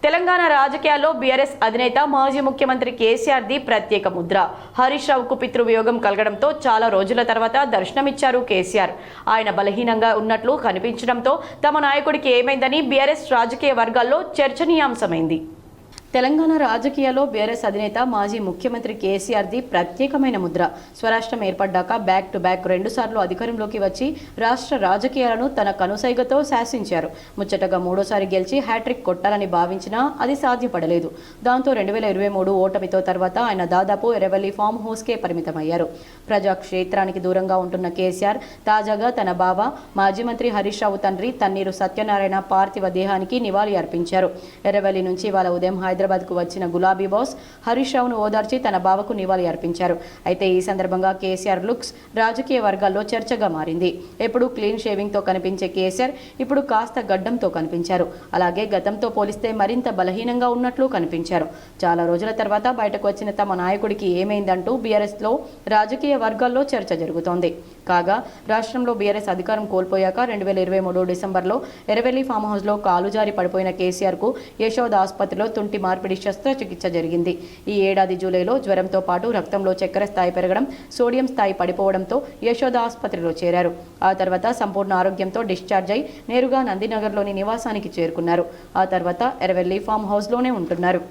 తెలంగాణ రాజకీయాల్లో బీఆర్ఎస్ అధినేత మాజీ ముఖ్యమంత్రి కేసీఆర్ది ప్రత్యేక ముద్ర. హరీష్ రావుకు పితృవియోగం కలగడంతో చాలా రోజుల తర్వాత దర్శనమిచ్చారు కేసీఆర్. ఆయన బలహీనంగా ఉన్నట్లు కనిపించడంతో తమ నాయకుడికి ఏమైందని బీఆర్ఎస్ రాజకీయ వర్గాల్లో చర్చనీయాంశమైంది. తెలంగాణ రాజకీయాల్లో బీఆర్ఎస్ అధినేత మాజీ ముఖ్యమంత్రి కేసీఆర్ది ప్రత్యేకమైన ముద్ర. స్వరాష్ట్రం ఏర్పడ్డాక బ్యాక్ టు బ్యాక్ 2 సార్లు అధికారంలోకి వచ్చి రాష్ట్ర రాజకీయాలను తన కనుసైగతో శాసించారు. ముచ్చటగా 3సారి గెలిచి హ్యాట్రిక్ కొట్టాలని భావించినా అది సాధ్యపడలేదు. దాంతో 2023 ఓటమితో తర్వాత ఆయన దాదాపు ఎర్రవల్లి ఫామ్ హౌస్కే పరిమితమయ్యారు. ప్రజాక్షేత్రానికి దూరంగా ఉంటున్న కేసీఆర్ తాజాగా తన బావ మాజీ మంత్రి హరీష్ రావు తండ్రి తన్నీరు సత్యనారాయణ పార్థివ దేహానికి నివాళి అర్పించారు. ఎర్రవల్లి నుంచి ఇవాళ ఉదయం హైదరాబాద్కు వచ్చిన గులాబీ బాస్ హరీష్ రావును ఓదార్చి తన బావకు నివాళి అర్పించారు. అయితే ఈ సందర్భంగా కేసీఆర్ లుక్స్ రాజకీయ వర్గాల్లో చర్చగా మారింది. ఎప్పుడు క్లీన్ షేవింగ్తో కనిపించే కేసీఆర్ ఇప్పుడు కాస్త గడ్డంతో కనిపించారు. అలాగే గతంతో పోలిస్తే మరింత బలహీనంగా ఉన్నట్లు కనిపించారు. చాలా రోజుల తర్వాత బయటకు వచ్చిన తమ నాయకుడికి ఏమైందంటూ బీఆర్ఎస్లో రాజకీయ వర్గాల్లో చర్చ జరుగుతోంది. కాగా రాష్ట్రంలో బీఆర్ఎస్ అధికారం కోల్పోయాక 2023 డిసెంబర్లో ఎర్రవెల్లి ఫామ్ హౌస్లో కాలు జారి పడిపోయిన కేసీఆర్కు యశోద ఆసుపత్రిలో తుంటి మార్పిడి శస్త్రచికిత్స జరిగింది. ఈ ఏడాది జూలైలో జ్వరంతో పాటు రక్తంలో చక్కెర స్థాయి పెరగడం, సోడియం స్థాయి పడిపోవడంతో యశోద ఆసుపత్రిలో చేరారు. ఆ తర్వాత సంపూర్ణ ఆరోగ్యంతో డిశ్చార్జ్ అయి నేరుగా నందినగర్లోని నివాసానికి చేరుకున్నారు. ఆ తర్వాత ఎర్రవెల్లి ఫామ్ హౌస్లోనే ఉంటున్నారు.